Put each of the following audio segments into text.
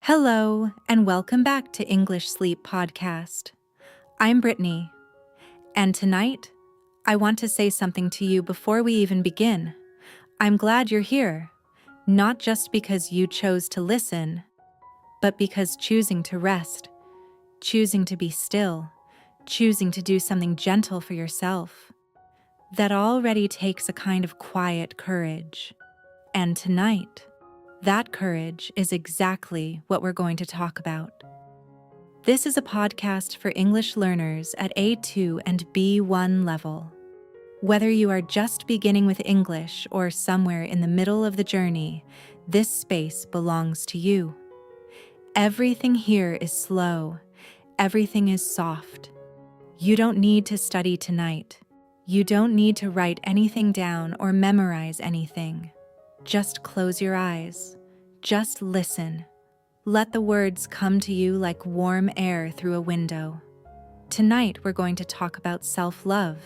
Hello, and welcome back to English Sleep Podcast. I'm Brittany, and tonight, I want to say something to you before we even begin. I'm glad you're here, not just because you chose to listen, but because choosing to rest, choosing to be still, choosing to do something gentle for yourself, that already takes a kind of quiet courage. And tonight, that courage is exactly what we're going to talk about. This is a podcast for English learners at A2 and B1 level. Whether you are just beginning with English or somewhere in the middle of the journey, this space belongs to you. Everything here is slow. Everything is soft. You don't need to study tonight. You don't need to write anything down or memorize anything. Just close your eyes. Just listen. Let the words come to you like warm air through a window. Tonight we're going to talk about self-love.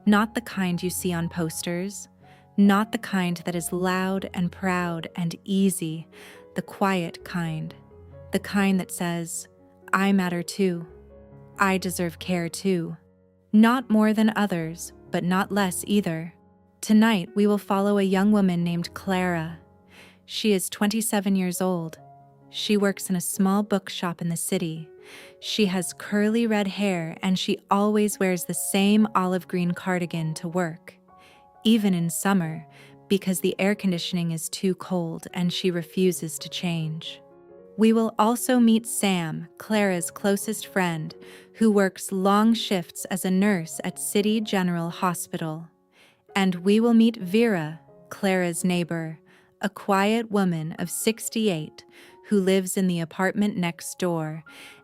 Not the kind you see on posters, not the kind that is loud and proud and easy, the quiet kind. The kind that says, I matter too. I deserve care too. Not more than others, but not less either. Tonight we will follow a young woman named Clara. She is 27 years old. She works in a small bookshop in the city. She has curly red hair and she always wears the same olive green cardigan to work, even in summer, because the air conditioning is too cold and she refuses to change. We will also meet Sam, Clara's closest friend, who works long shifts as a nurse at City General Hospital. And we will meet Vera, Clara's neighbor, a quiet woman of 68 who lives in the apartment next door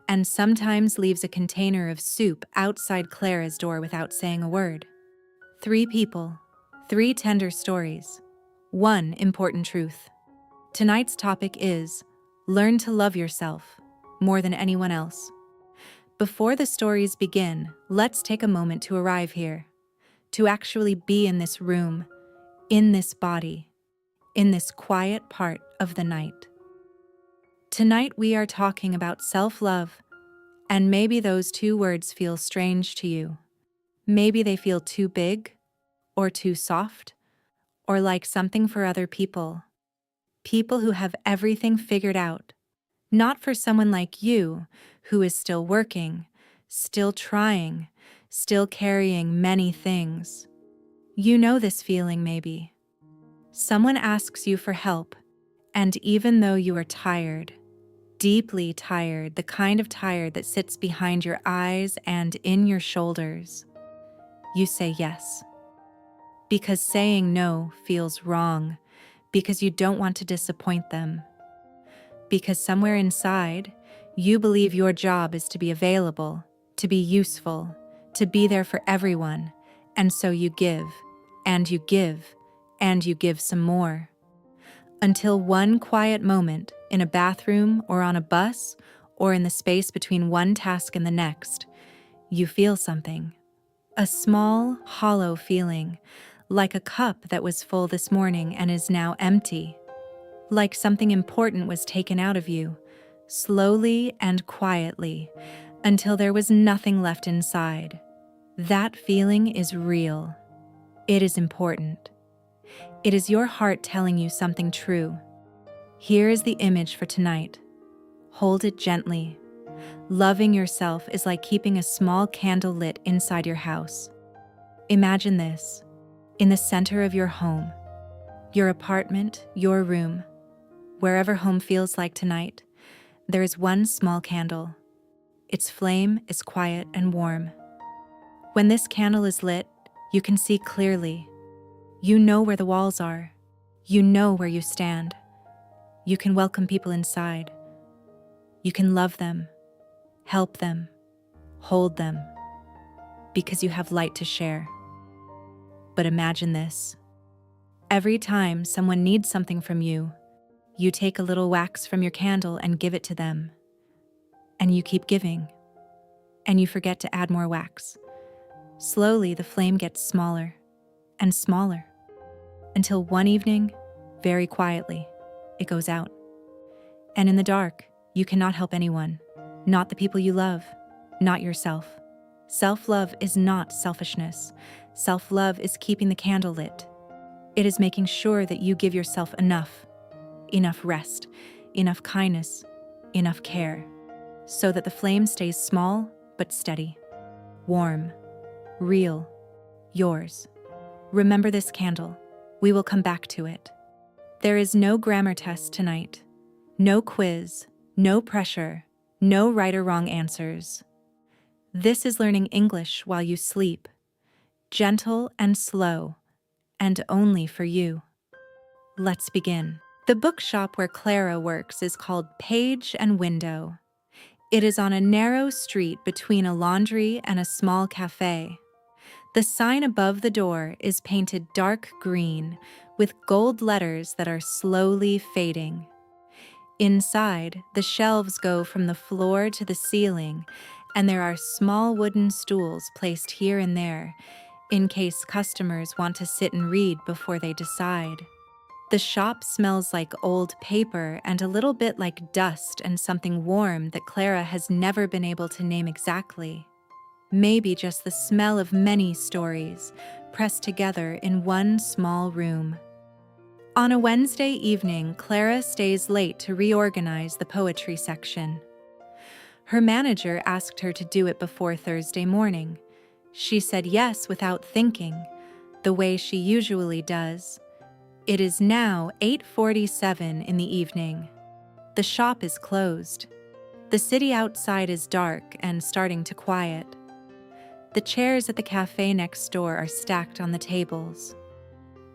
and sometimes leaves a container of soup outside Clara's door without saying a word. 3 people, 3 tender stories, 1 important truth. Tonight's topic is learn to love yourself more than anyone else. Before the stories begin, let's take a moment to arrive here, to actually be in this room, in this body, in this quiet part of the night. Tonight we are talking about self-love, and maybe those 2 words feel strange to you. Maybe they feel too big, or too soft, or like something for other people. People who have everything figured out. Not for someone like you, who is still working, still trying, still carrying many things. You know this feeling maybe. Someone asks you for help, and even though you are tired, deeply tired, the kind of tired that sits behind your eyes and in your shoulders, you say yes. Because saying no feels wrong, because you don't want to disappoint them. Because somewhere inside, you believe your job is to be available, to be useful, to be there for everyone, and so you give, and you give, and you give some more. Until one quiet moment in a bathroom or on a bus or in the space between one task and the next, you feel something. A small, hollow feeling, like a cup that was full this morning and is now empty. Like something important was taken out of you, slowly and quietly, until there was nothing left inside. That feeling is real. It is important. It is your heart telling you something true. Here is the image for tonight. Hold it gently. Loving yourself is like keeping a small candle lit inside your house. Imagine this, in the center of your home, your apartment, your room, wherever home feels like tonight, there is one small candle. Its flame is quiet and warm. When this candle is lit, you can see clearly. You know where the walls are. You know where you stand. You can welcome people inside. You can love them, help them, hold them, because you have light to share. But imagine this. Every time someone needs something from you, you take a little wax from your candle and give it to them. And you keep giving. And you forget to add more wax. Slowly, the flame gets smaller and smaller, until one evening, very quietly, it goes out. And in the dark, You cannot help anyone, not the people you love, not yourself. Self-love is not selfishness. Self-love is keeping the candle lit. It is making sure that you give yourself enough rest, enough kindness, enough care, so that the flame stays small but steady, warm, real, yours. Remember this candle. We will come back to it. There is no grammar test tonight, no quiz, no pressure, no right or wrong answers. This is learning English while you sleep, gentle and slow, and only for you. Let's begin. The bookshop where Clara works is called Page and Window. It is on a narrow street between a laundry and a small cafe. The sign above the door is painted dark green with gold letters that are slowly fading. Inside, the shelves go from the floor to the ceiling, and there are small wooden stools placed here and there in case customers want to sit and read before they decide. The shop smells like old paper and a little bit like dust and something warm that Clara has never been able to name exactly. Maybe just the smell of many stories pressed together in one small room. On a Wednesday evening, Clara stays late to reorganize the poetry section. Her manager asked her to do it before Thursday morning. She said yes without thinking, the way she usually does. It is now 8:47 in the evening. The shop is closed. The city outside is dark and starting to quiet. The chairs at the cafe next door are stacked on the tables.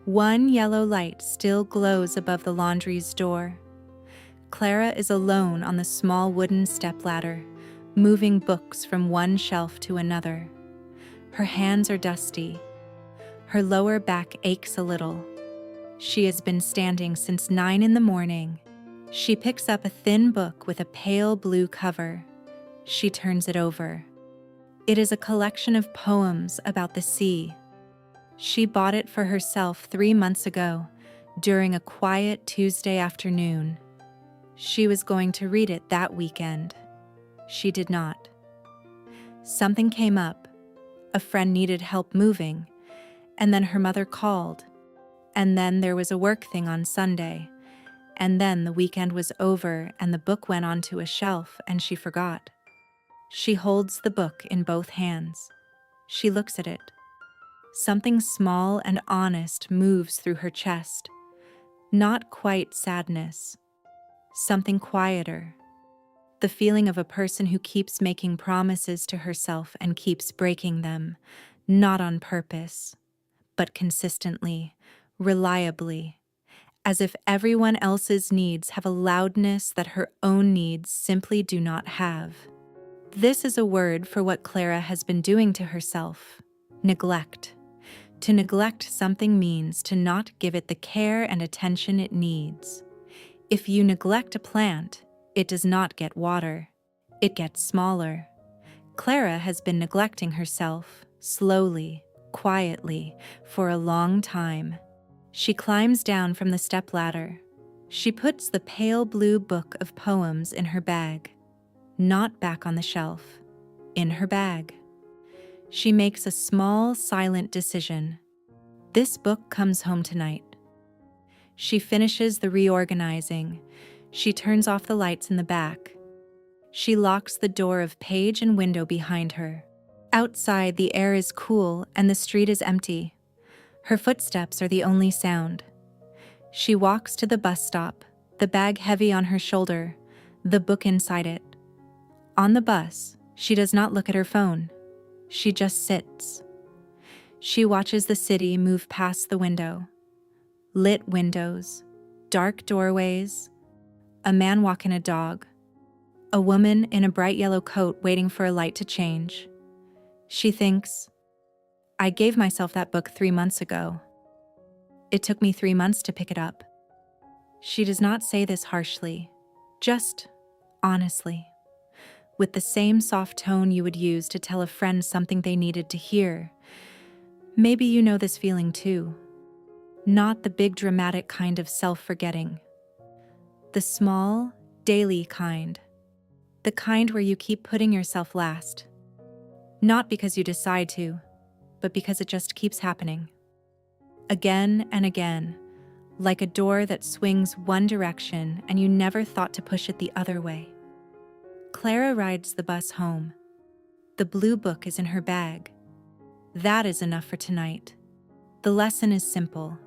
One yellow light still glows above the laundry's door. Clara is alone on the small wooden stepladder, moving books from one shelf to another. Her hands are dusty. Her lower back aches a little. She has been standing since 9 in the morning. She picks up a thin book with a pale blue cover. She turns it over. It is a collection of poems about the sea. She bought it for herself 3 months ago, during a quiet Tuesday afternoon. She was going to read it that weekend. She did not. Something came up. A friend needed help moving, and then her mother called. And then there was a work thing on Sunday, and then the weekend was over and the book went onto a shelf and she forgot. She holds the book in both hands. She looks at it. Something small and honest moves through her chest. Not quite sadness. Something quieter. The feeling of a person who keeps making promises to herself and keeps breaking them, not on purpose, but consistently, reliably, as if everyone else's needs have a loudness that her own needs simply do not have. This is a word for what Clara has been doing to herself: neglect. To neglect something means to not give it the care and attention it needs. If you neglect a plant, it does not get water. It gets smaller. Clara has been neglecting herself, slowly, quietly, for a long time. She climbs down from the stepladder. She puts the pale blue book of poems in her bag. Not back on the shelf. In her bag. She makes a small, silent decision. This book comes home tonight. She finishes the reorganizing. She turns off the lights in the back. She locks the door of Page and Window behind her. Outside, the air is cool and the street is empty. Her footsteps are the only sound. She walks to the bus stop, the bag heavy on her shoulder, the book inside it. On the bus, she does not look at her phone. She just sits. She watches the city move past the window. Lit windows, dark doorways, a man walking a dog, a woman in a bright yellow coat waiting for a light to change. She thinks, I gave myself that book 3 months ago. It took me 3 months to pick it up. She does not say this harshly, just honestly, with the same soft tone you would use to tell a friend something they needed to hear. Maybe you know this feeling too. Not the big dramatic kind of self-forgetting. The small, daily kind, The kind where you keep putting yourself last. Not because you decide to, but because it just keeps happening. Again and again, like a door that swings one direction and you never thought to push it the other way. Clara rides the bus home. The blue book is in her bag. That is enough for tonight. The lesson is simple,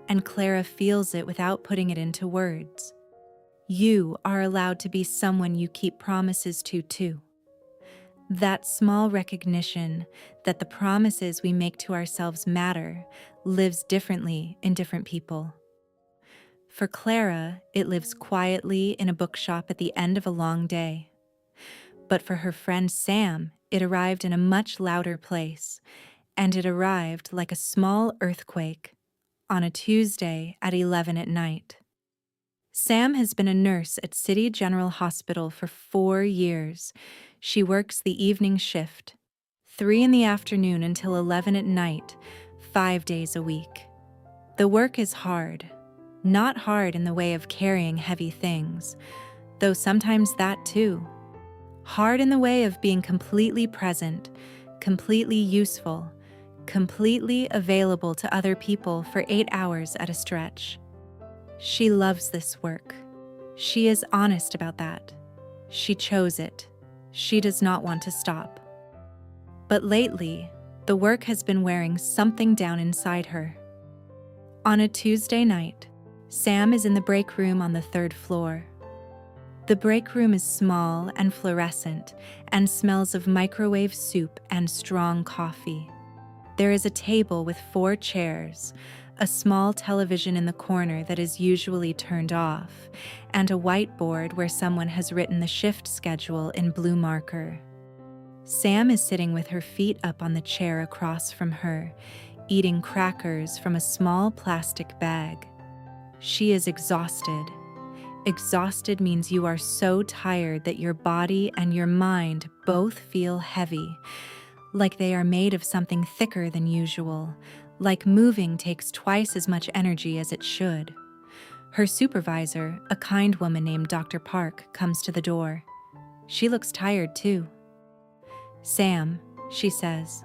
and Clara feels it without putting it into words. You are allowed to be someone you keep promises to too. That small recognition that the promises we make to ourselves matter lives differently in different people. For Clara, it lives quietly in a bookshop at the end of a long day. But for her friend Sam, it arrived in a much louder place, and it arrived like a small earthquake on a Tuesday at 11 at night. Sam has been a nurse at City General Hospital for 4 years. She works the evening shift, 3 in the afternoon until 11 at night, 5 days a week. The work is hard. Not hard in the way of carrying heavy things, though sometimes that too. Hard in the way of being completely present, completely useful, completely available to other people for 8 hours at a stretch. She loves this work. She is honest about that. She chose it. She does not want to stop. But lately, the work has been wearing something down inside her. On a Tuesday night, Sam is in the break room on the 3rd floor. The break room is small and fluorescent and smells of microwave soup and strong coffee. There is a table with 4 chairs, a small television in the corner that is usually turned off, and a whiteboard where someone has written the shift schedule in blue marker. Sam is sitting with her feet up on the chair across from her, eating crackers from a small plastic bag. She is exhausted. Exhausted means you are so tired that your body and your mind both feel heavy, like they are made of something thicker than usual, like moving takes twice as much energy as it should. Her supervisor, a kind woman named Dr. Park, comes to the door. She looks tired too. "Sam," she says,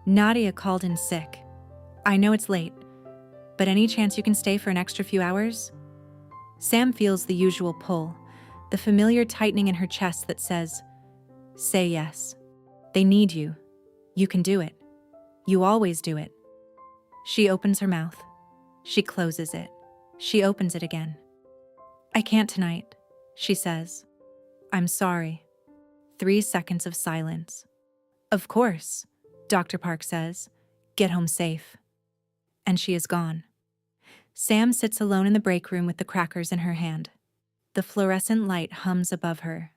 "Nadia called in sick. I know it's late, but any chance you can stay for an extra few hours?" Sam feels the usual pull, the familiar tightening in her chest that says, "Say yes. They need you. You can do it. You always do it." She opens her mouth. She closes it. She opens it again. "I can't tonight," she says. "I'm sorry." 3 seconds of silence. "Of course," Dr. Park says. "Get home safe." And she is gone. Sam sits alone in the break room with the crackers in her hand. The fluorescent light hums above her.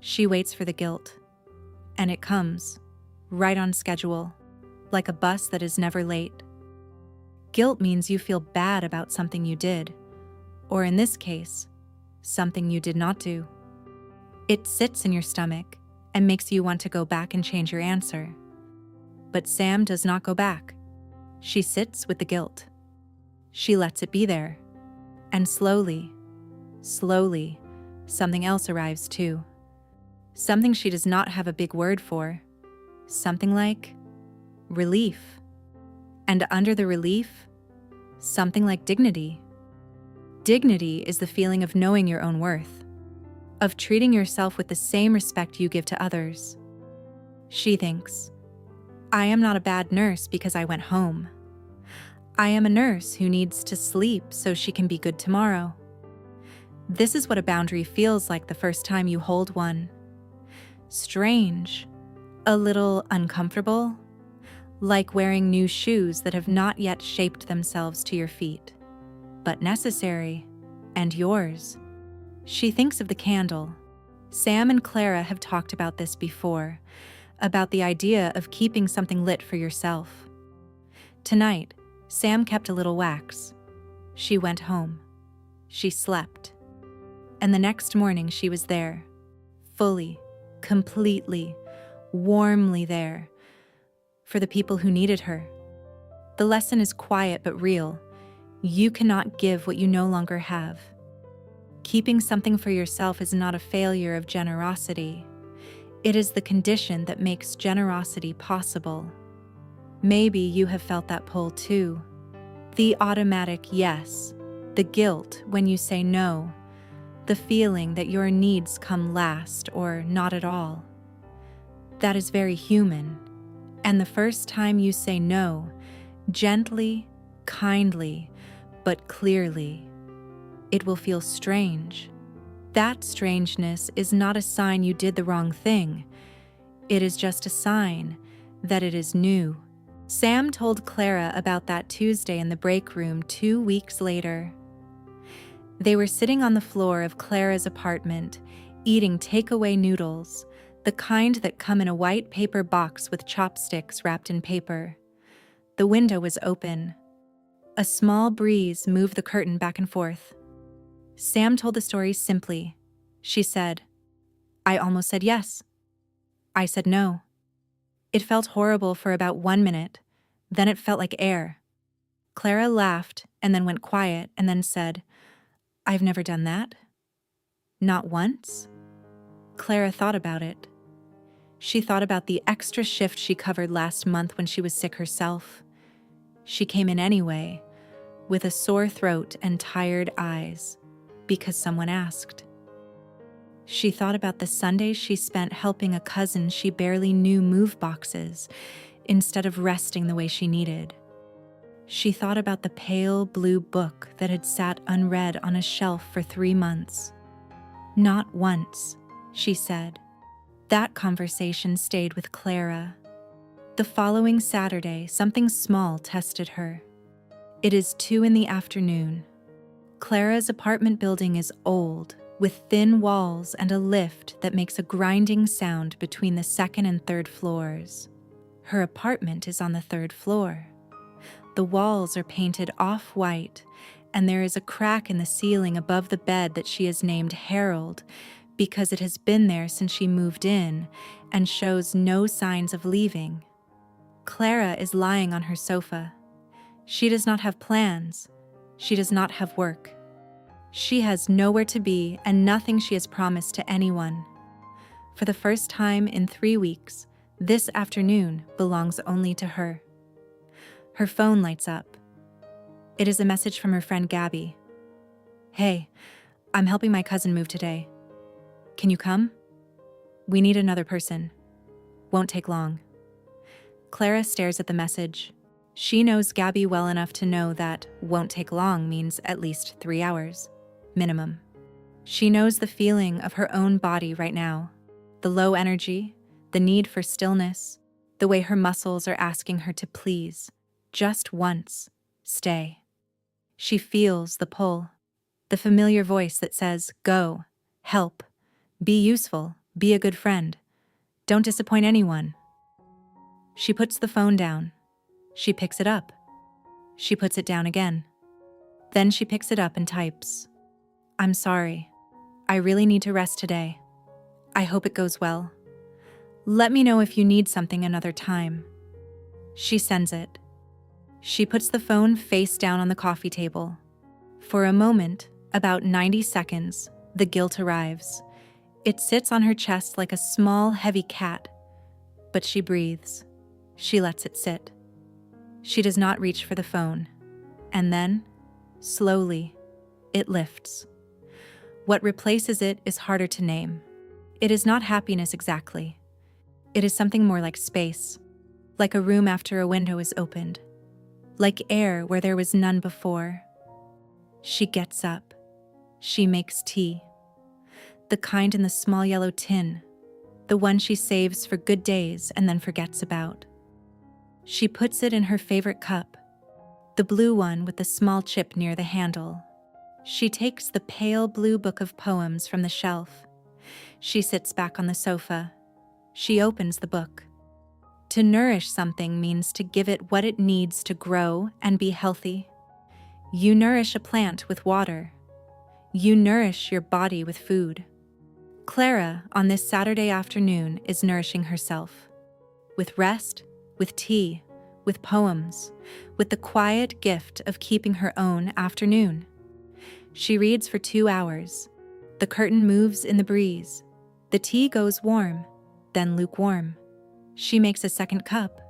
She waits for the guilt. And it comes, right on schedule, like a bus that is never late. Guilt means you feel bad about something you did, or in this case, something you did not do. It sits in your stomach and makes you want to go back and change your answer. But Sam does not go back. She sits with the guilt. She lets it be there. And slowly, something else arrives too. Something she does not have a big word for. Something like relief. And under the relief, something like dignity. Dignity is the feeling of knowing your own worth, of treating yourself with the same respect you give to others. She thinks, "I am not a bad nurse because I went home. I am a nurse who needs to sleep so she can be good tomorrow." This is what a boundary feels like the first time you hold one. Strange, a little uncomfortable, like wearing new shoes that have not yet shaped themselves to your feet, but necessary, and yours. She thinks of the candle. Sam and Clara have talked about this before, about the idea of keeping something lit for yourself. Tonight, Sam kept a little wax. She went home. She slept. And the next morning she was there, fully, completely, warmly there, for the people who needed her. The lesson is quiet but real. You cannot give what you no longer have. Keeping something for yourself is not a failure of generosity. It is the condition that makes generosity possible. Maybe you have felt that pull too. The automatic yes, the guilt when you say no, the feeling that your needs come last or not at all. That is very human. And the first time you say no, gently, kindly, but clearly, it will feel strange. That strangeness is not a sign you did the wrong thing. It is just a sign that it is new. Sam told Clara about that Tuesday in the break room 2 weeks later. They were sitting on the floor of Clara's apartment, eating takeaway noodles, the kind that come in a white paper box with chopsticks wrapped in paper. The window was open. A small breeze moved the curtain back and forth. Sam told the story simply. She said, "I almost said yes. I said no. It felt horrible for about 1 minute. Then it felt like air." Clara laughed and then went quiet and then said, "I've never done that." "Not once?" Clara thought about it. She thought about the extra shift she covered last month when she was sick herself. She came in anyway, with a sore throat and tired eyes, because someone asked. She thought about the Sundays she spent helping a cousin she barely knew move boxes, instead of resting the way she needed. She thought about the pale blue book that had sat unread on a shelf for 3 months. "Not once," she said. That conversation stayed with Clara. The following Saturday, something small tested her. It is 2 in the afternoon. Clara's apartment building is old, with thin walls and a lift that makes a grinding sound between the 2nd and 3rd floors. Her apartment is on the 3rd floor. The walls are painted off-white, and there is a crack in the ceiling above the bed that she has named Harold because it has been there since she moved in and shows no signs of leaving. Clara is lying on her sofa. She does not have plans. She does not have work. She has nowhere to be and nothing she has promised to anyone. For the first time in 3 weeks, this afternoon belongs only to her. Her phone lights up. It is a message from her friend Gabby. "Hey, I'm helping my cousin move today. Can you come? We need another person. Won't take long." Clara stares at the message. She knows Gabby well enough to know that "won't take long" means at least 3 hours, minimum. She knows the feeling of her own body right now, the low energy, the need for stillness, the way her muscles are asking her to please, just once, stay. She feels the pull, the familiar voice that says, "Go, help, be useful, be a good friend, don't disappoint anyone." She puts the phone down. She picks it up. She puts it down again. Then she picks it up and types, "I'm sorry. I really need to rest today. I hope it goes well. Let me know if you need something another time." She sends it. She puts the phone face down on the coffee table. For a moment, about 90 seconds, the guilt arrives. It sits on her chest like a small, heavy cat. But she breathes. She lets it sit. She does not reach for the phone. And then, slowly, it lifts. What replaces it is harder to name. It is not happiness exactly. It is something more like space, like a room after a window is opened, like air where there was none before. She gets up. She makes tea. The kind in the small yellow tin, the one she saves for good days and then forgets about. She puts it in her favorite cup, the blue one with the small chip near the handle. She takes the pale blue book of poems from the shelf. She sits back on the sofa. She opens the book. To nourish something means to give it what it needs to grow and be healthy. You nourish a plant with water. You nourish your body with food. Clara, on this Saturday afternoon, is nourishing herself. With rest, with tea, with poems, with the quiet gift of keeping her own afternoon. She reads for 2 hours. The curtain moves in the breeze. The tea goes warm, then lukewarm. She makes a second cup.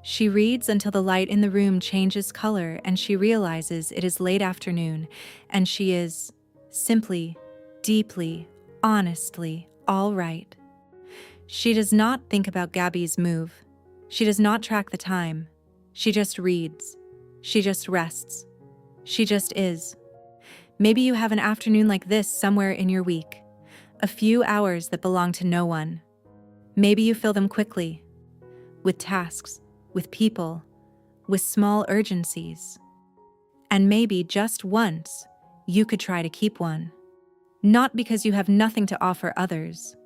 She reads until the light in the room changes color and she realizes it is late afternoon and she is simply, deeply, honestly all right. She does not think about Gabby's move. She does not track the time. She just reads. She just rests. She just is. Maybe you have an afternoon like this somewhere in your week. A few hours that belong to no one. Maybe you fill them quickly. With tasks, with people, with small urgencies. And maybe just once, you could try to keep one. Not because you have nothing to offer others,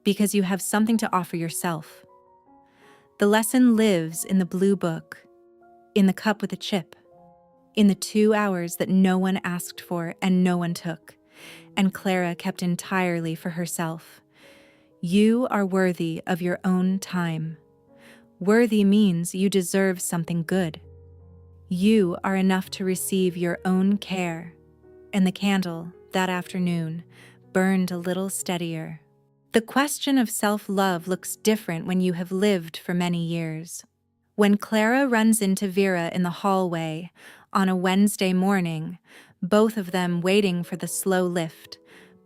because you have something to offer yourself. The lesson lives in the blue book, in the cup with a chip, in the 2 hours that no one asked for and no one took, and Clara kept entirely for herself. You are worthy of your own time. Worthy means you deserve something good. You are enough to receive your own care. And the candle, that afternoon, burned a little steadier. The question of self-love looks different when you have lived for many years. When Clara runs into Vera in the hallway on a Wednesday morning, both of them waiting for the slow lift,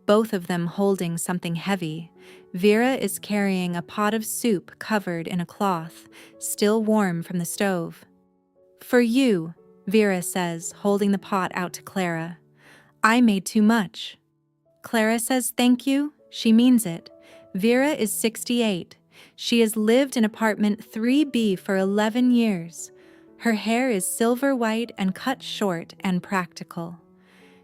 both of them holding something heavy, Vera is carrying a pot of soup covered in a cloth, still warm from the stove. "For you," Vera says, holding the pot out to Clara. "I made too much." Clara says thank you. She means it. Vera is 68. She has lived in apartment 3B for 11 years. Her hair is silver white and cut short and practical.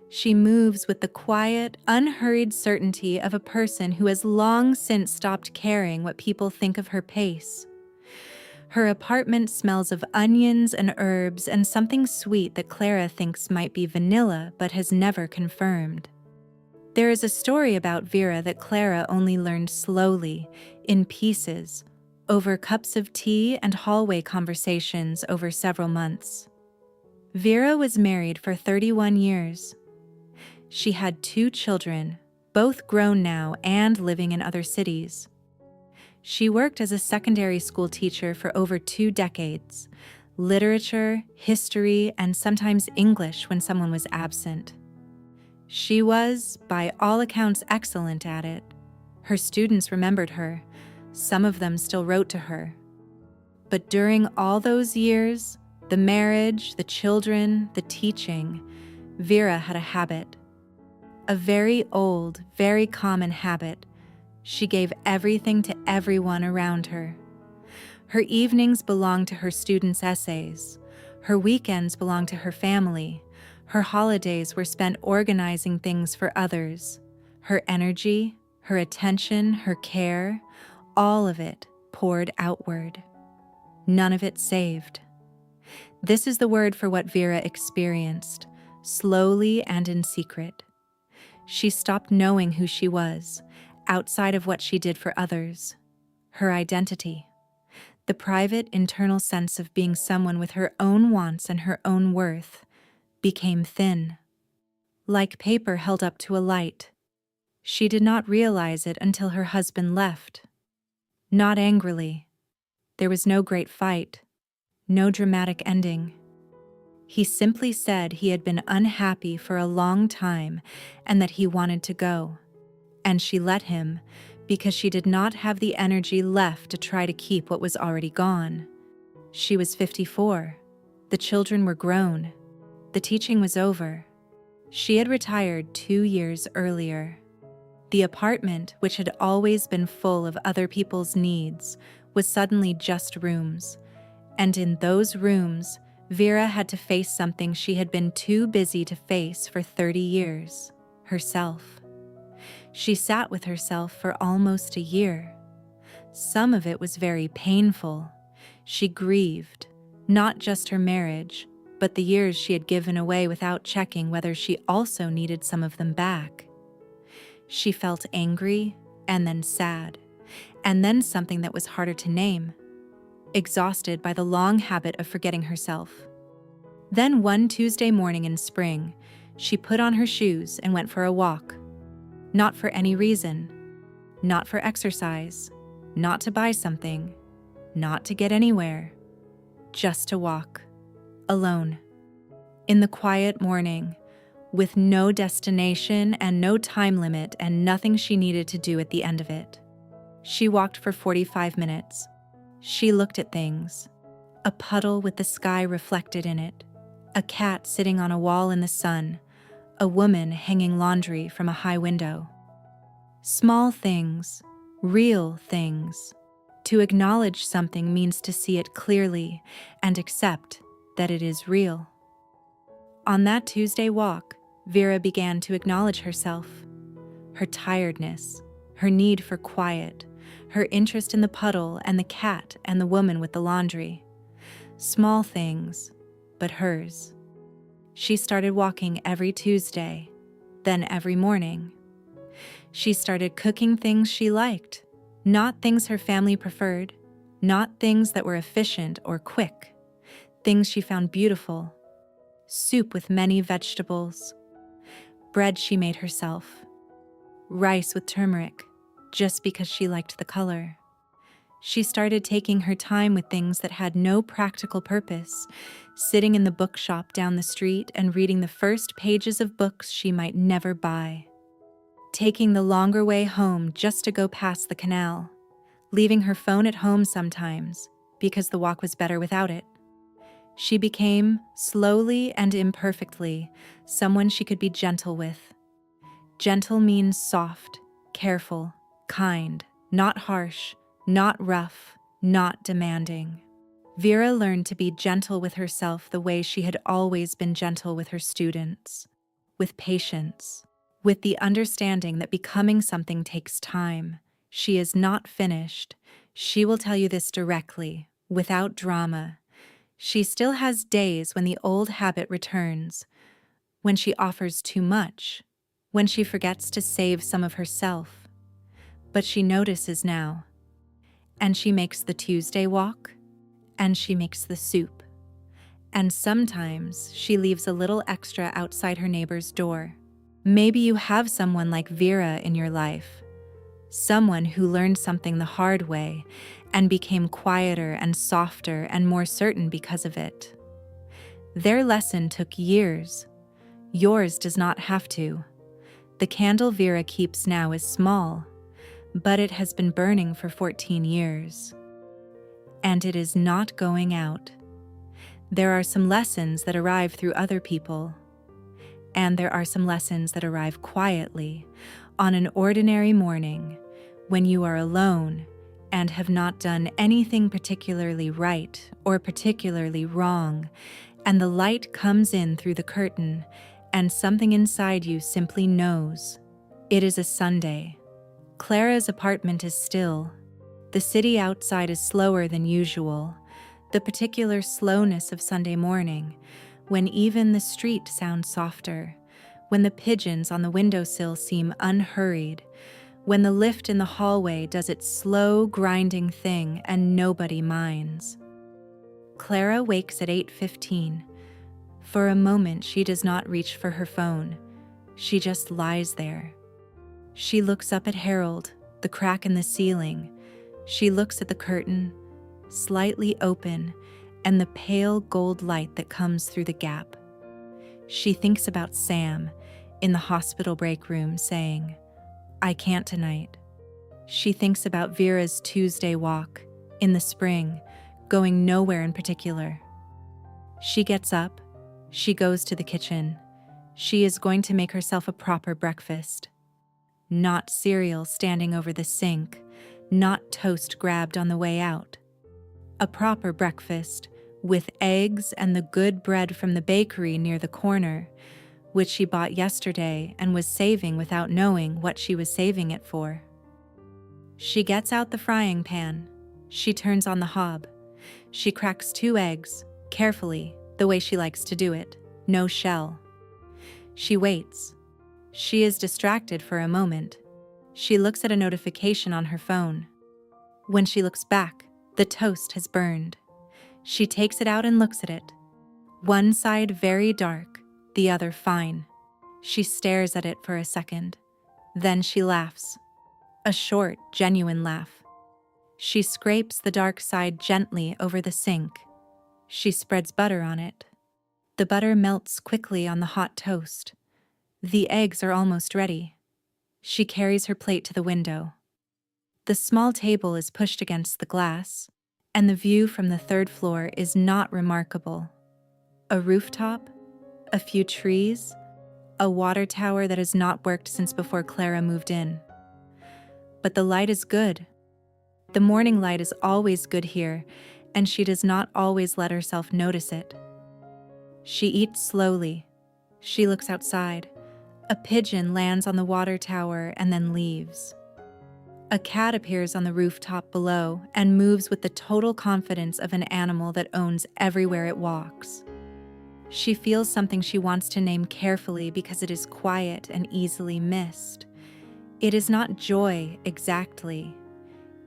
She moves with the quiet, unhurried certainty of a person who has long since stopped caring what people think of her pace. Her apartment smells of onions and herbs and something sweet that Clara thinks might be vanilla but has never confirmed. There is a story about Vera that Clara only learned slowly, in pieces, over cups of tea and hallway conversations over several months. Vera was married for 31 years. She had 2 children, both grown now and living in other cities. She worked as a secondary school teacher for over 2 decades, literature, history, and sometimes English when someone was absent. She was, by all accounts, excellent at it. Her students remembered her. Some of them still wrote to her. But during all those years, the marriage, the children, the teaching, Vera had a habit. A very old, very common habit. She gave everything to everyone around her. Her evenings belonged to her students' essays. Her weekends belonged to her family. Her holidays were spent organizing things for others. Her energy, her attention, her care, all of it poured outward. None of it saved. This is the word for what Vera experienced, slowly and in secret. She stopped knowing who she was, outside of what she did for others. Her identity. The private, internal sense of being someone with her own wants and her own worth became thin, like paper held up to a light. She did not realize it until her husband left. Not angrily. There was no great fight, no dramatic ending. He simply said he had been unhappy for a long time and that he wanted to go. And she let him because she did not have the energy left to try to keep what was already gone. She was 54. The children were grown. The teaching was over. She had retired 2 years earlier. The apartment, which had always been full of other people's needs, was suddenly just rooms. And in those rooms, Vera had to face something she had been too busy to face for 30 years, herself. She sat with herself for almost a year. Some of it was very painful. She grieved, not just her marriage, but the years she had given away without checking whether she also needed some of them back. She felt angry, and then sad, and then something that was harder to name, exhausted by the long habit of forgetting herself. Then one Tuesday morning in spring, she put on her shoes and went for a walk. Not for any reason. Not for exercise. Not to buy something. Not to get anywhere. Just to walk. Alone. In the quiet morning, with no destination and no time limit and nothing she needed to do at the end of it. She walked for 45 minutes. She looked at things. A puddle with the sky reflected in it. A cat sitting on a wall in the sun. A woman hanging laundry from a high window. Small things, real things. To acknowledge something means to see it clearly and accept that it is real. On that Tuesday walk, Vera began to acknowledge herself, her tiredness, her need for quiet, her interest in the puddle and the cat and the woman with the laundry. Small things, but hers. She started walking every Tuesday, then every morning. She started cooking things she liked, not things her family preferred, not things that were efficient or quick, things she found beautiful. Soup with many vegetables. Bread she made herself. Rice with turmeric, just because she liked the color. She started taking her time with things that had no practical purpose, sitting in the bookshop down the street and reading the first pages of books she might never buy. Taking the longer way home just to go past the canal. Leaving her phone at home sometimes, because the walk was better without it. She became, slowly and imperfectly, someone she could be gentle with. Gentle means soft, careful, kind, not harsh, not rough, not demanding. Vera learned to be gentle with herself the way she had always been gentle with her students, with patience, with the understanding that becoming something takes time. She is not finished. She will tell you this directly, without drama. She still has days when the old habit returns, when she offers too much, when she forgets to save some of herself. But she notices now. And she makes the Tuesday walk, and she makes the soup. And sometimes she leaves a little extra outside her neighbor's door. Maybe you have someone like Vera in your life, someone who learned something the hard way and became quieter and softer and more certain because of it. Their lesson took years. Yours does not have to. The candle Vera keeps now is small, but it has been burning for 14 years. And it is not going out. There are some lessons that arrive through other people, and there are some lessons that arrive quietly on an ordinary morning when you are alone and have not done anything particularly right or particularly wrong, and the light comes in through the curtain, and something inside you simply knows. It is a Sunday. Clara's apartment is still. The city outside is slower than usual, the particular slowness of Sunday morning, when even the street sounds softer, when the pigeons on the windowsill seem unhurried, when the lift in the hallway does its slow, grinding thing and nobody minds. Clara wakes at 8:15. For a moment, she does not reach for her phone. She just lies there. She looks up at Harold, the crack in the ceiling. She looks at the curtain, slightly open, and the pale gold light that comes through the gap. She thinks about Sam in the hospital break room saying, "I can't tonight." She thinks about Vera's Tuesday walk in the spring, going nowhere in particular. She gets up. She goes to the kitchen. She is going to make herself a proper breakfast. Not cereal standing over the sink, not toast grabbed on the way out. A proper breakfast with eggs and the good bread from the bakery near the corner, which she bought yesterday and was saving without knowing what she was saving it for. She gets out the frying pan. She turns on the hob. She cracks 2 eggs, carefully, the way she likes to do it, no shell. She waits. She is distracted for a moment. She looks at a notification on her phone. When she looks back, the toast has burned. She takes it out and looks at it. One side very dark, the other fine. She stares at it for a second. Then she laughs. A short, genuine laugh. She scrapes the dark side gently over the sink. She spreads butter on it. The butter melts quickly on the hot toast. The eggs are almost ready. She carries her plate to the window. The small table is pushed against the glass, and the view from the third floor is not remarkable. A rooftop, a few trees, a water tower that has not worked since before Clara moved in. But the light is good. The morning light is always good here, and she does not always let herself notice it. She eats slowly. She looks outside. A pigeon lands on the water tower and then leaves. A cat appears on the rooftop below and moves with the total confidence of an animal that owns everywhere it walks. She feels something she wants to name carefully because it is quiet and easily missed. It is not joy exactly.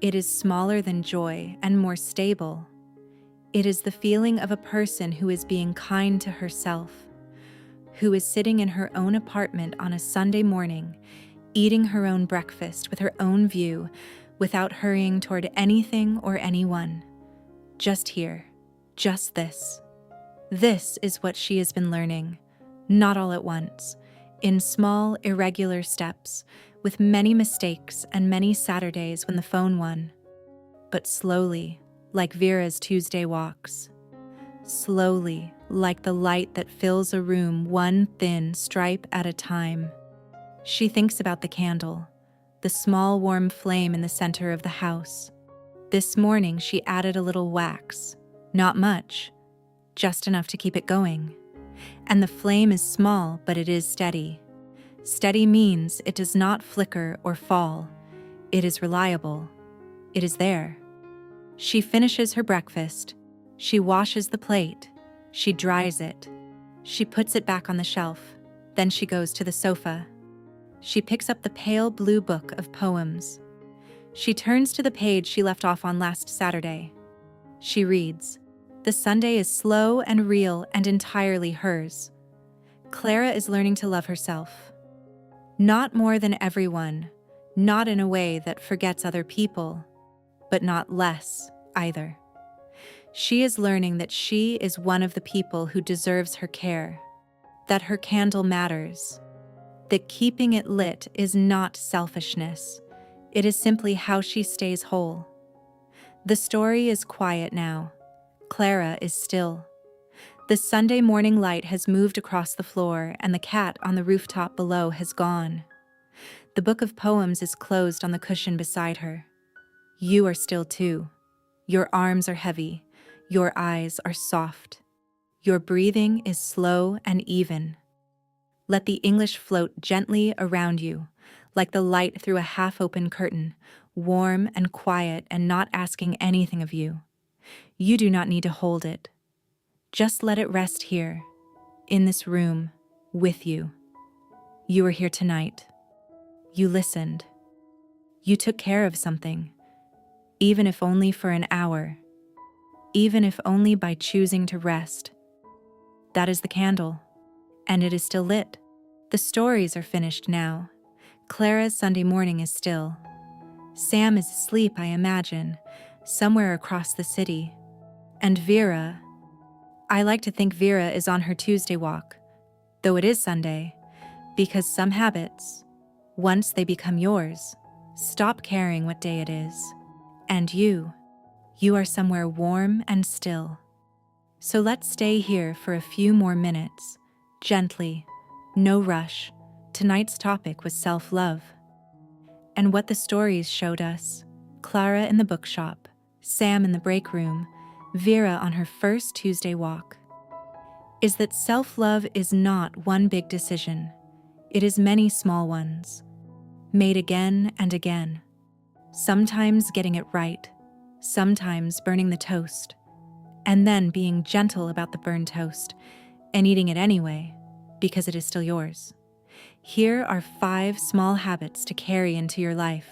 It is smaller than joy and more stable. It is the feeling of a person who is being kind to herself, who is sitting in her own apartment on a Sunday morning, eating her own breakfast with her own view, without hurrying toward anything or anyone. Just here, just this. This is what she has been learning, not all at once, in small, irregular steps, with many mistakes and many Saturdays when the phone won, but slowly, like Vera's Tuesday walks. Slowly, like the light that fills a room one thin stripe at a time. She thinks about the candle, the small warm flame in the center of the house. This morning she added a little wax, not much, just enough to keep it going. And the flame is small, but it is steady. Steady means it does not flicker or fall. It is reliable. It is there. She finishes her breakfast. She washes the plate. She dries it. She puts it back on the shelf. Then she goes to the sofa. She picks up the pale blue book of poems. She turns to the page she left off on last Saturday. She reads. The Sunday is slow and real and entirely hers. Clara is learning to love herself. Not more than everyone, not in a way that forgets other people, but not less either. She is learning that she is one of the people who deserves her care, that her candle matters, that keeping it lit is not selfishness. It is simply how she stays whole. The story is quiet now. Clara is still. The Sunday morning light has moved across the floor, and the cat on the rooftop below has gone. The book of poems is closed on the cushion beside her. You are still too. Your arms are heavy. Your eyes are soft. Your breathing is slow and even. Let the English float gently around you, like the light through a half-open curtain, warm and quiet and not asking anything of you. You do not need to hold it. Just let it rest here, in this room, with you. You were here tonight. You listened. You took care of something, even if only for an hour, even if only by choosing to rest. That is the candle, and it is still lit. The stories are finished now. Clara's Sunday morning is still. Sam is asleep, I imagine, somewhere across the city. And Vera, I like to think Vera is on her Tuesday walk, though it is Sunday, because some habits, once they become yours, stop caring what day it is. And you are somewhere warm and still. So let's stay here for a few more minutes, gently, no rush. Tonight's topic was self-love. And what the stories showed us, Clara in the bookshop, Sam in the break room, Vera on her first Tuesday walk, is that self-love is not one big decision. It is many small ones, made again and again. Sometimes getting it right, sometimes burning the toast, and then being gentle about the burned toast and eating it anyway, because it is still yours. Here are 5 small habits to carry into your life.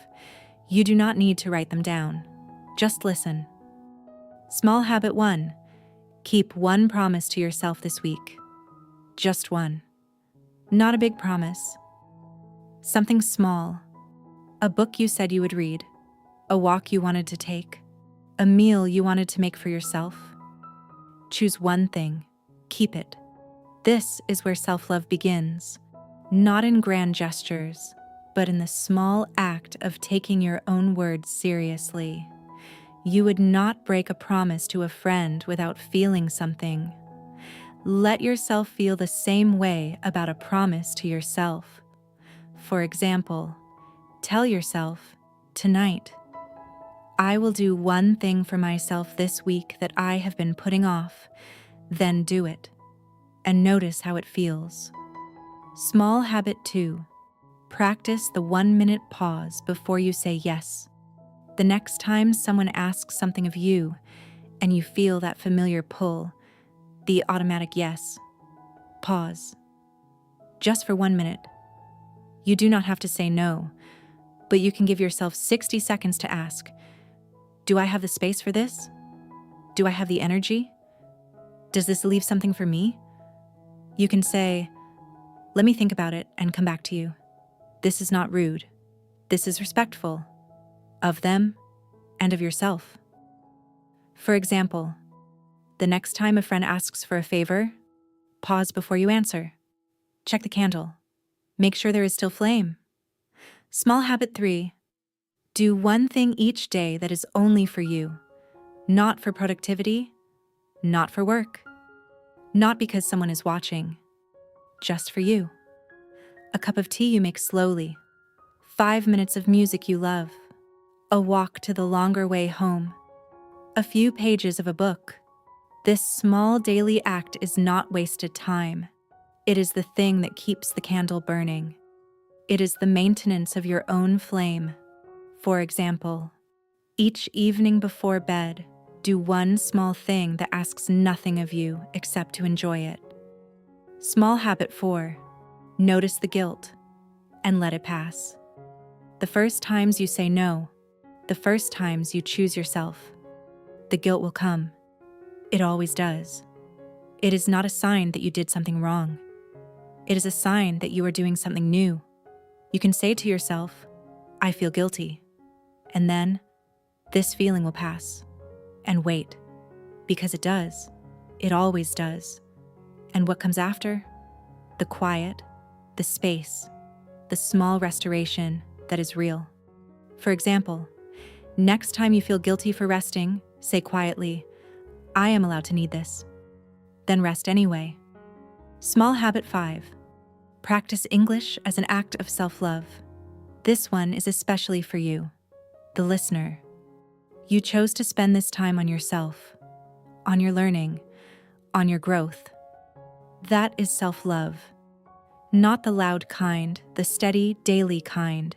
You do not need to write them down. Just listen. Small habit 1. Keep one promise to yourself this week. Just one. Not a big promise. Something small. A book you said you would read. A walk you wanted to take. A meal you wanted to make for yourself. Choose one thing. Keep it. This is where self-love begins. Not in grand gestures, but in the small act of taking your own words seriously. You would not break a promise to a friend without feeling something. Let yourself feel the same way about a promise to yourself. For example, tell yourself, tonight, I will do one thing for myself this week that I have been putting off, then do it, and notice how it feels. Small habit 2. Practice the 1-minute pause before you say yes. The next time someone asks something of you and you feel that familiar pull, the automatic yes, pause. Just for 1 minute. You do not have to say no, but you can give yourself 60 seconds to ask, do I have the space for this? Do I have the energy? Does this leave something for me? You can say, let me think about it and come back to you. This is not rude. This is respectful of them and of yourself. For example, the next time a friend asks for a favor, pause before you answer. Check the candle. Make sure there is still flame. Small habit 3. Do one thing each day that is only for you, not for productivity, not for work, not because someone is watching, just for you. A cup of tea you make slowly, 5 minutes of music you love, a walk to the longer way home, a few pages of a book. This small daily act is not wasted time. It is the thing that keeps the candle burning. It is the maintenance of your own flame. For example, each evening before bed, do one small thing that asks nothing of you except to enjoy it. Small habit 4. Notice the guilt and let it pass. The first times you say no, the first times you choose yourself, the guilt will come. It always does. It is not a sign that you did something wrong. It is a sign that you are doing something new. You can say to yourself, I feel guilty. And then, this feeling will pass. And wait, because it does. It always does. And what comes after? The quiet, the space, the small restoration that is real. For example, next time you feel guilty for resting, say quietly, I am allowed to need this. Then rest anyway. Small habit 5. Practice English as an act of self-love. This one is especially for you, the listener. You chose to spend this time on yourself, on your learning, on your growth. That is self-love. Not the loud kind, the steady, daily kind.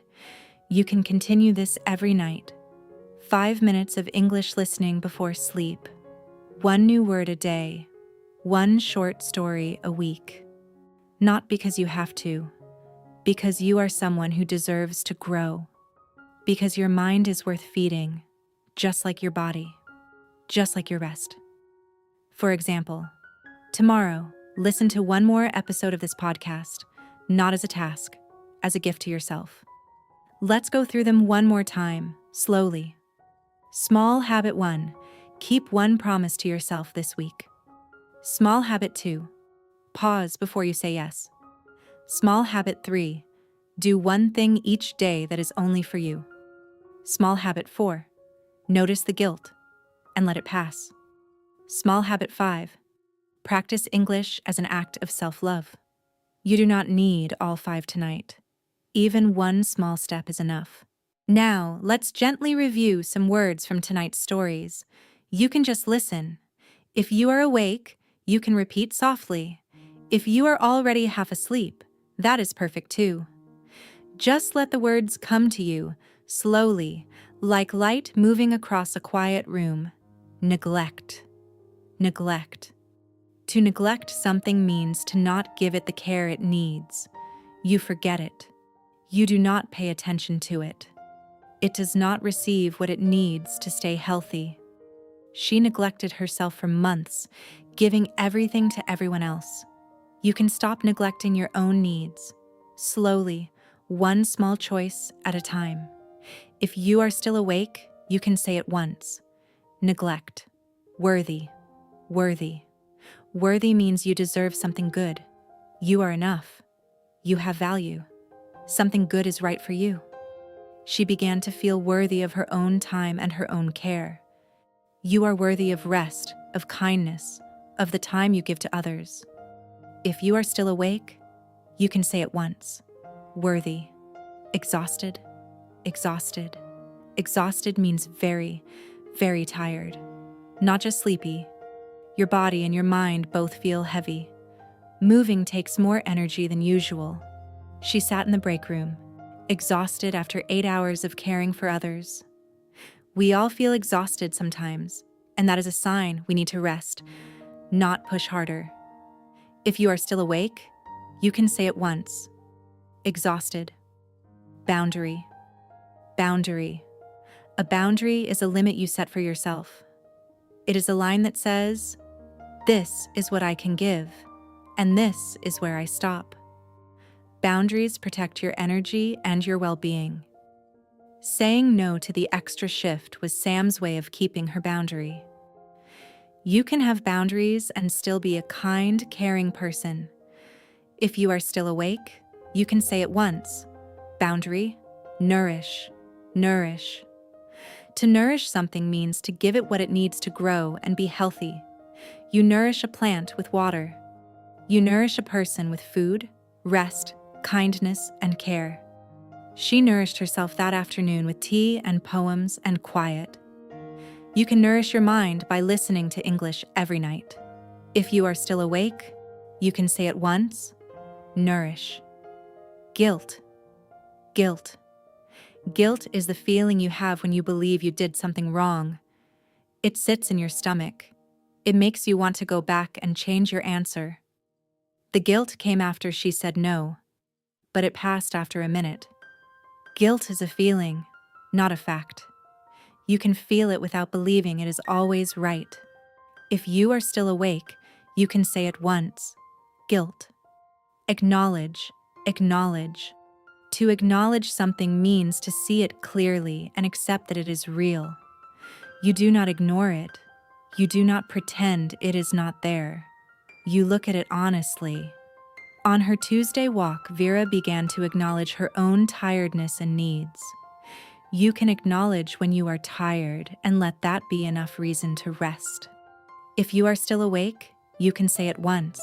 You can continue this every night. 5 minutes of English listening before sleep. 1 new word a day. 1 short story a week. Not because you have to, because you are someone who deserves to grow. Because your mind is worth feeding, just like your body, just like your rest. For example, tomorrow, listen to 1 more episode of this podcast, not as a task, as a gift to yourself. Let's go through them one more time, slowly. Small habit 1, keep 1 promise to yourself this week. Small habit 2, pause before you say yes. Small habit 3, do 1 thing each day that is only for you. Small habit 4, notice the guilt and let it pass. Small habit 5, practice English as an act of self-love. You do not need all 5 tonight. Even 1 small step is enough. Now, let's gently review some words from tonight's stories. You can just listen. If you are awake, you can repeat softly. If you are already half asleep, that is perfect too. Just let the words come to you, slowly, like light moving across a quiet room. Neglect. Neglect. To neglect something means to not give it the care it needs. You forget it. You do not pay attention to it. It does not receive what it needs to stay healthy. She neglected herself for months, giving everything to everyone else. You can stop neglecting your own needs. Slowly, one small choice at a time. If you are still awake, you can say it once. Neglect. Worthy. Worthy. Worthy means you deserve something good. You are enough. You have value. Something good is right for you. She began to feel worthy of her own time and her own care. You are worthy of rest, of kindness, of the time you give to others. If you are still awake, you can say it once. Worthy. Exhausted. Exhausted. Exhausted means very, very tired. Not just sleepy. Your body and your mind both feel heavy. Moving takes more energy than usual. She sat in the break room, exhausted after 8 hours of caring for others. We all feel exhausted sometimes, and that is a sign we need to rest, not push harder. If you are still awake, you can say it once. Exhausted. Boundary. Boundary. A boundary is a limit you set for yourself. It is a line that says, this is what I can give, and this is where I stop. Boundaries protect your energy and your well-being. Saying no to the extra shift was Sam's way of keeping her boundary. You can have boundaries and still be a kind, caring person. If you are still awake, you can say it once. Boundary. Nourish. Nourish. To nourish something means to give it what it needs to grow and be healthy. You nourish a plant with water. You nourish a person with food, rest, kindness, and care. She nourished herself that afternoon with tea and poems and quiet. You can nourish your mind by listening to English every night. If you are still awake, you can say it once. Nourish. Guilt. Guilt. Guilt is the feeling you have when you believe you did something wrong. It sits in your stomach. It makes you want to go back and change your answer. The guilt came after she said no, but it passed after a minute. Guilt is a feeling, not a fact. You can feel it without believing it is always right. If you are still awake, you can say it once. Guilt. Acknowledge. Acknowledge. To acknowledge something means to see it clearly and accept that it is real. You do not ignore it. You do not pretend it is not there. You look at it honestly. On her Tuesday walk, Vera began to acknowledge her own tiredness and needs. You can acknowledge when you are tired and let that be enough reason to rest. If you are still awake, you can say it once.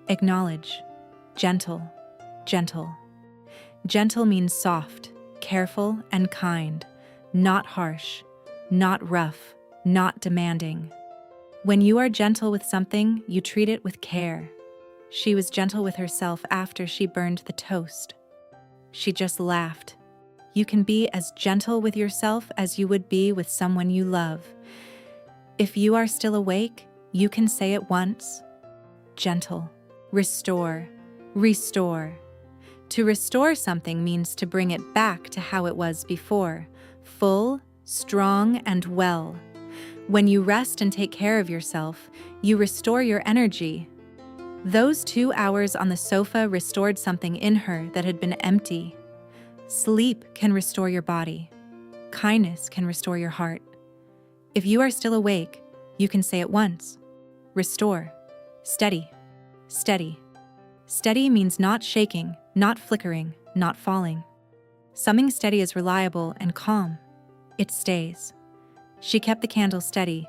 Acknowledge. Gentle. Gentle. Gentle means soft, careful, and kind, not harsh, not rough, not demanding. When you are gentle with something, you treat it with care. She was gentle with herself after she burned the toast. She just laughed. You can be as gentle with yourself as you would be with someone you love. If you are still awake, you can say it once. Gentle. Restore. Restore. To restore something means to bring it back to how it was before, full, strong, and well. When you rest and take care of yourself, you restore your energy. Those 2 hours on the sofa restored something in her that had been empty. Sleep can restore your body. Kindness can restore your heart. If you are still awake, you can say it once. Restore. Steady. Steady. Steady means not shaking, not flickering, not falling. Something steady is reliable and calm. It stays. She kept the candle steady,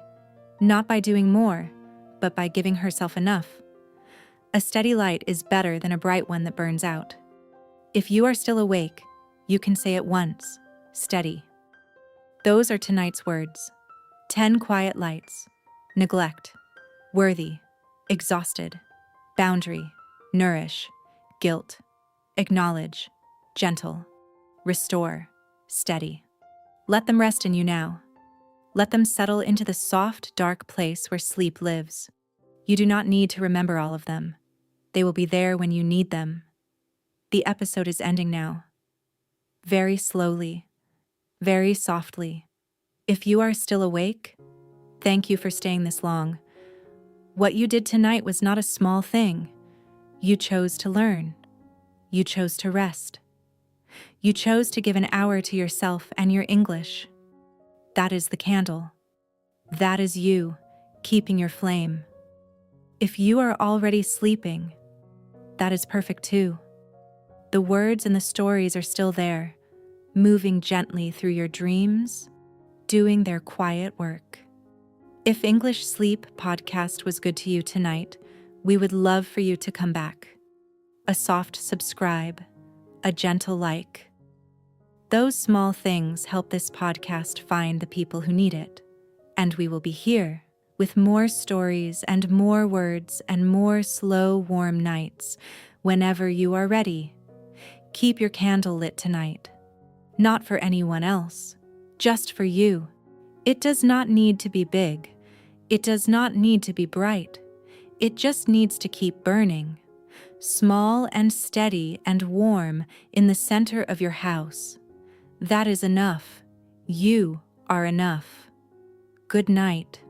not by doing more, but by giving herself enough. A steady light is better than a bright one that burns out. If you are still awake, you can say it once. Steady. Those are tonight's words. 10 quiet lights. Neglect. Worthy. Exhausted. Boundary. Nourish. Guilt. Acknowledge. Gentle. Restore. Steady. Let them rest in you now. Let them settle into the soft, dark place where sleep lives. You do not need to remember all of them. They will be there when you need them. The episode is ending now. Very slowly. Very softly. If you are still awake, thank you for staying this long. What you did tonight was not a small thing. You chose to learn. You chose to rest. You chose to give an hour to yourself and your English. That is the candle. That is you, keeping your flame. If you are already sleeping, that is perfect too. The words and the stories are still there, moving gently through your dreams, doing their quiet work. If English Sleep podcast was good to you tonight, we would love for you to come back. A soft subscribe, a gentle like. Those small things help this podcast find the people who need it. And we will be here with more stories and more words and more slow, warm nights whenever you are ready. Keep your candle lit tonight. Not for anyone else, just for you. It does not need to be big. It does not need to be bright. It just needs to keep burning, small and steady and warm in the center of your house. That is enough. You are enough. Good night.